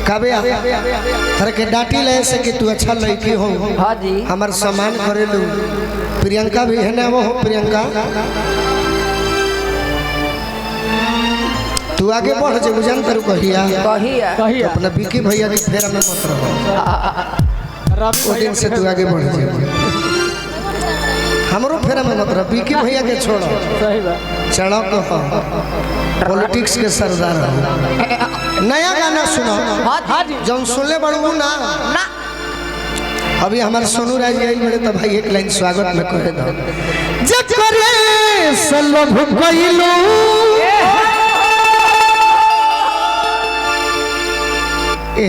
कबे थर के डांटी ले से कि तू अच्छा लड़की हो। हाँ जी हमार सम्मान करे लू। प्रियंका भी है ना वो हो प्रियंका तू आगे बढ़ जे बुझान करू कहिया कहिया अपना बिकी भैया के फेरा में मत रहो। वो दिन से तू आगे बढ़ जे हमरो फेरा में मत रहो। बिकी भैया के छोड़ो सही बात चढ़ो को पॉलिटिक्स के सरदार हो। नया गाना सुनो हाँ जी जौन सुनले बड़ू ना अभी हमारे सोनू राज गई बड़े तो भाई एक लाइन स्वागत में कहे दो जब करे सलभ गइलो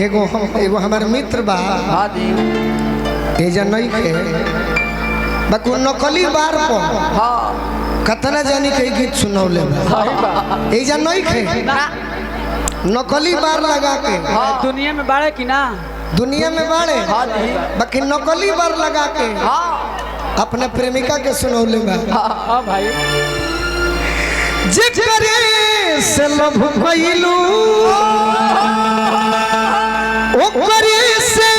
एगो हमारे मित्र बा हाँ जी ए जनई के बकु नकली बार पर हाँ कतना जानी के गीत सुनौले बा सही बात ए जनई के नकली बार लगा के दुनिया में बाढ़े की ना दुनिया में बाड़े हाँ जी बाकी नकली बार लगा के हाँ अपने प्रेमिका के सुनौले बा हाँ भाई जे करे से लभ भइलू ओ करे से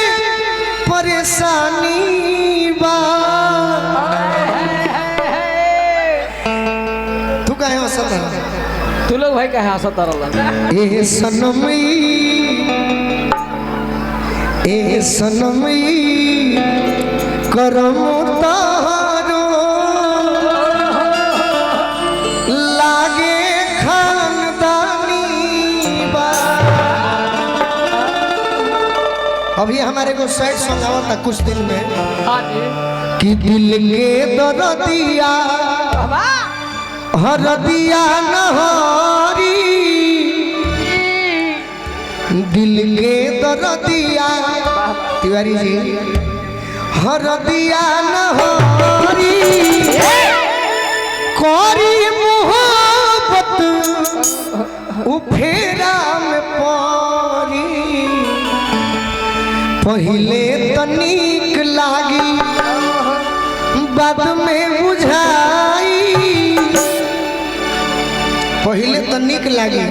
परेशानी बा तू काहे हंसत है तू लोग भाई कहे हंसत रहला ए सनमई करम तारो लागे खानदानी बा। अभी हमारे को सैड सॉन्ग आवा था कुछ दिन में हाँ जी कि दिल के दर्दिया हरदिया नहरी दिल के दर्दिया तिवारी जी हरदिया नहरी करी मोहब्बत उफेरा में परी पहले तनिक लागी बाद में बुझाई पहले तनिक लागी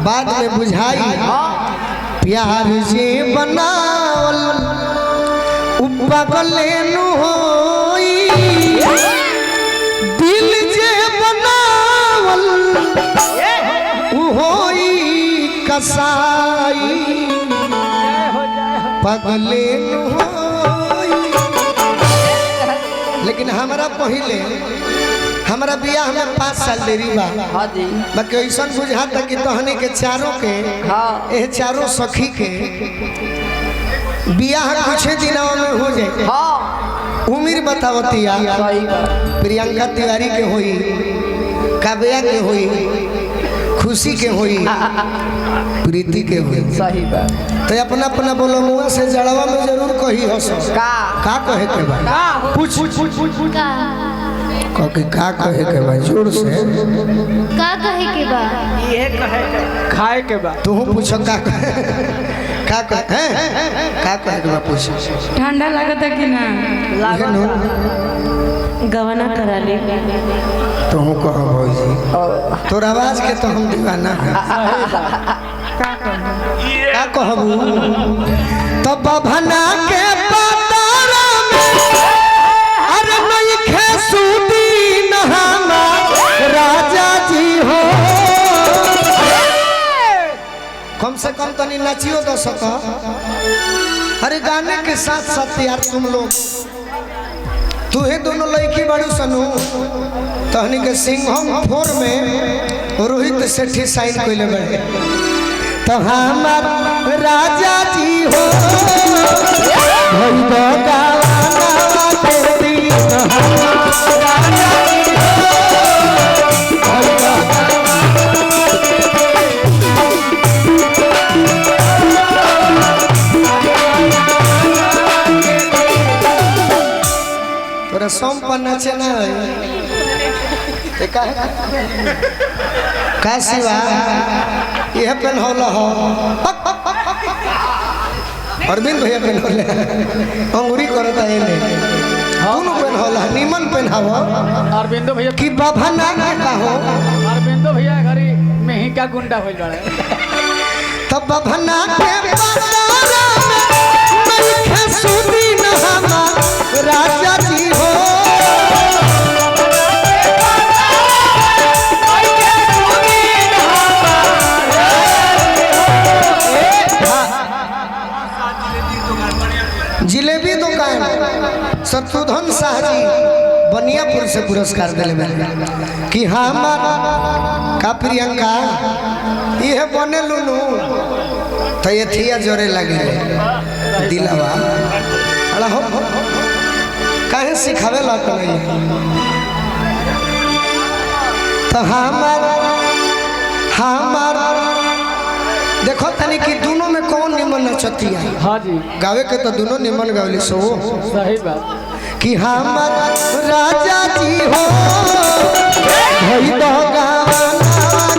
बाद में बुझाई प्यार जे बनावल उपगले नु होई दिल जे बनावल उ होई कसाई पगले नु होई। लेकिन हमारा पहले हमारा बियाह में 5 साल देरी बा हाँ जी बाकी ऐसा बुझाता कि तहनी के चारों के हाँ ए चारों सखी के बियाह कुछ दिनों में हो जाए। हाँ उम्र बतावतिया सही बात प्रियंका तिवारी के होई काव्या के होई खुशी के होई प्रीति के होई सही बात तो अपना अपना बोलो मुआ से जड़वा में जरूर कही हो सो का कहे के बा पूछ का कहे के बा जोर से का कहे के बा ये कहे खाए के बा तू पूछो का कहे के बा पूछ ठंडा लगता कि ना गवना करा ले तू कहो भौजी तोर आवाज के तो हम दीवाना है का कहबू तो बभना के पतारा में अरे नहीं खेसूती नहाना राजा जी हो कम से कम तनी नचियो दो सका। अरे गाने के साथ साथ यार तुम लोग तू ही दोनों लड़की बड़ू सनू तहनी के सिंघम 4 में रोहित सेठी साइन कोइले बड़े तो हमार राजा जी हो भइबो गावाना तेरी राजा जी हो भइबो तोरा सोम पर नाचे ना का सिवा यह पेन होला हो अरविंद भैया पेन होले अंगूरी करता है ने दोनों पेन होला नीमन पेन हवा अरविंदो भैया कि बभना के कहो अरविंदो भैया घरी में ही का गुंडा होइल बाड़े तब बभना के जिलेबी दुकान शत्रुघ्न शाह जी बनियापुर से पुरस्कार दिले कि हमार का प्रियंका ये बने लुनु तो ये थिया जोरे लगे दिलावा अला हो काहे सिखावे ला तो नहीं तो हमार देखो तनी कि दोनों में कौन निमन नचतिया। हाँ जी गावे के तो दोनों निमन गावली सो सही बात कि हमार राजा जी हो भई तो गाना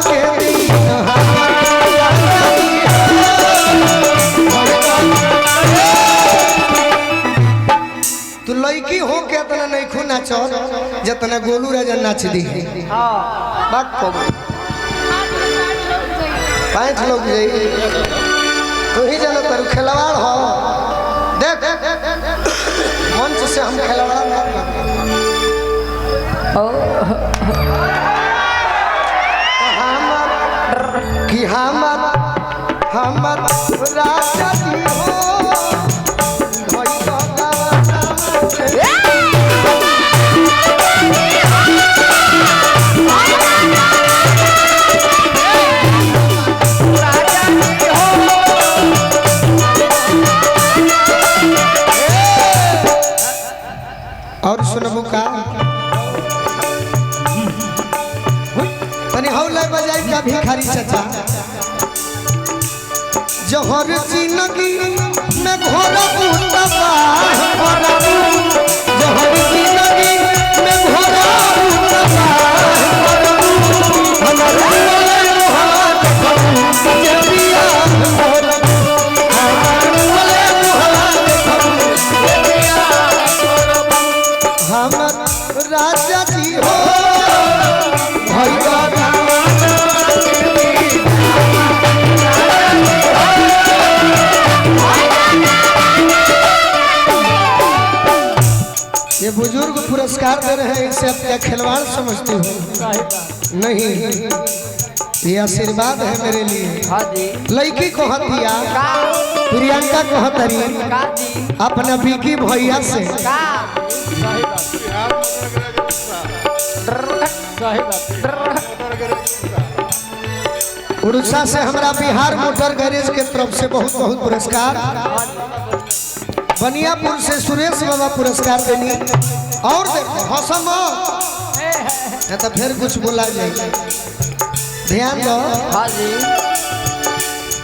के दिन हमार राजा जी हो। तू लड़की हो के इतना नहीं खू नाच जितना गोलू राजा नाच दी बात को 5 लोग जाई तू ही जानो तर खिलवाड़ हो देख मंच से हम खिलवाड़ कि हमार राजा जी हो भई तो और सुनबू का तनी हौला बजाई का भिखारी चाचा जोहर जिंदगी में घोड़ा बूटा जोहर जिंदगी में घोड़ा बूटा राजा जी हो भई ये बुजुर्ग पुरस्कार दे रहे हैं इसे आप क्या खिलवाड़ समझते हो नहीं ये आशीर्वाद है मेरे लिए। हाँ जी लड़की को हतिया प्रियंका को हतरी अपना बीकी भैया से उड़ीसा से हमारा बिहार मोटर गैरेज के तरफ से बहुत बहुत पुरस्कार। बनियापुर से सुरेश बाबा पुरस्कार देनी और देखो हौसम तो फिर कुछ बोला जाए ध्यान दो। हाँ जी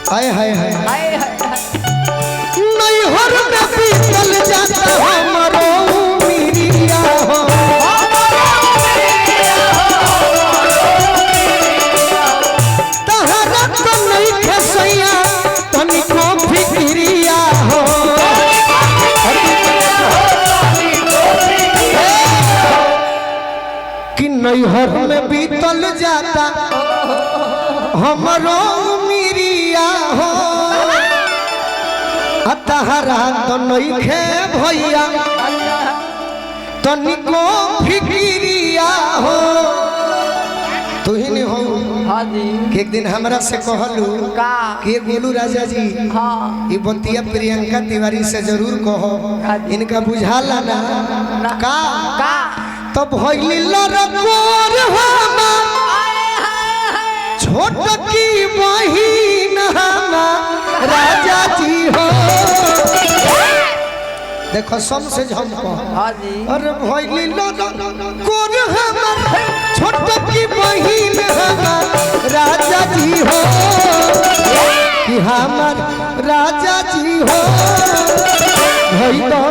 हाय हाय हाय नहीं हर में बीतल जाता हमरो उमिरिया हो तहरा तो नहीं खसैया तनिको फिक्रिया हो कि नहीं हर में बीतल जाता हमरो उमिरिया हो तहरा तो नहीं खे भैया तनिको फिक्रिया हो तू ही नहीं हो। हाँ जी कि एक दिन हमरा से कहलू का कि गोलू राजा जी हाँ ये बतिया प्रियंका तिवारी से जरूर कहो इनका बुझाला ना का तो भइली लरकोर हमार छोट की बहिन हमार राजा जी हो देखो सम से झमको। हाँ जी अरे भइली लरकोर हमार छोट की बहिन हमार राजा जी हो कि हमार राजा जी हो भई तो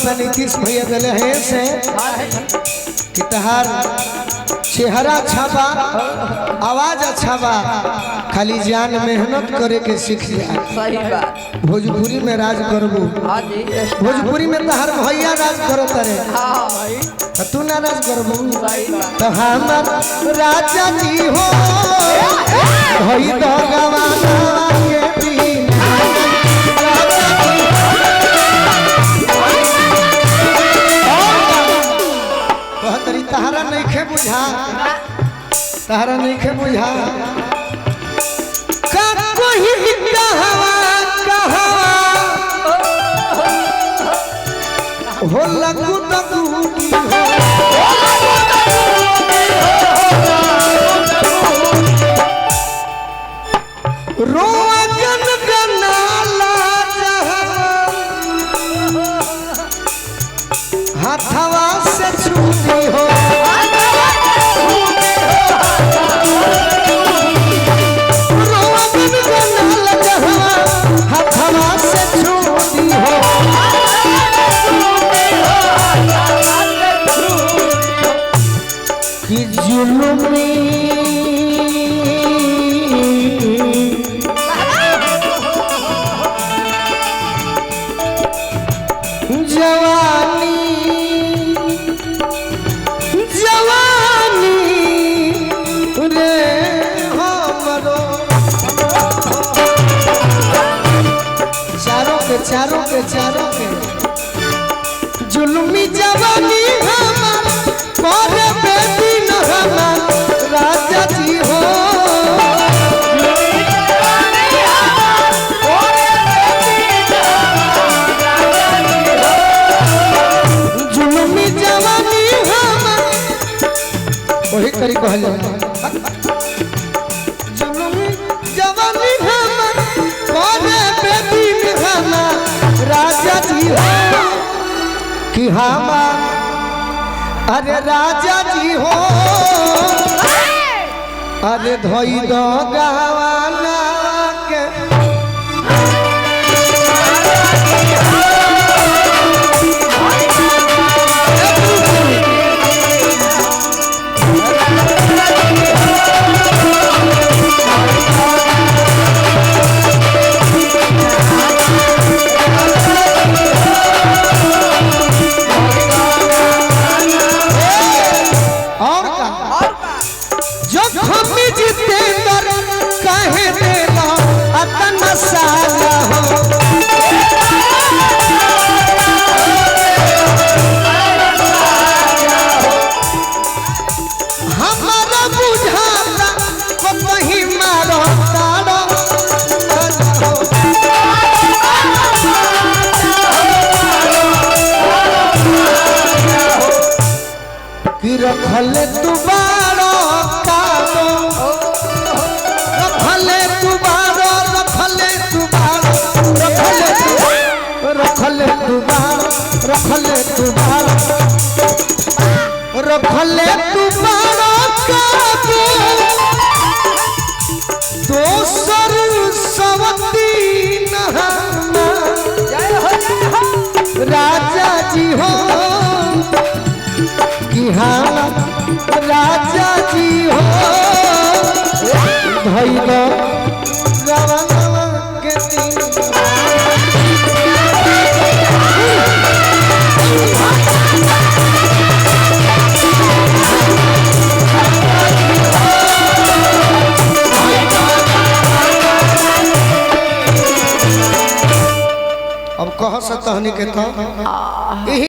से नीतीश भैया दिले हैं से कि तहार चेहरा अच्छा बा, आवाज अच्छा बा, खाली जान मेहनत करे के सीख जा। सही बात। भोजपुरी में राज करबू, हाँ जी। भोजपुरी में तहार भैया राज करो तारे, हाँ भाई। तो तू ना राज करबू। सही बात। तो हमार राजा जी हो भई तो गवाना के दिन तरी तहारा नहीं खे बुझा, तहारा नहीं खे बुझा का कोई कहवा हो लगू तबूकी हो रोआ जन गनाला हाथवा से छूटी हो हाथवा से छूटी हो कि जुलुमी जवानी जवानी रे हमरो चारों के जुलुमी जवानी हमार पर बेटी न हमार राजा जी हो जुलुमी जवानी हमार वही करी कहल जुलुमी जवानी हमार पर बेटी न हमार राजा जी हो कि हमार अरे राजा जी हो अरे धोई दो गवाना के रखले तुबारो कादो रखले तुबारो रखले तुबारो रखले तुबारो रखले तुबारो रखले तुबारो कादो दोसर सवती नहाना राजा जी हो कि हाँ राजा जी हो धैलो गवाना के दिन अब कह सकता हनी के तो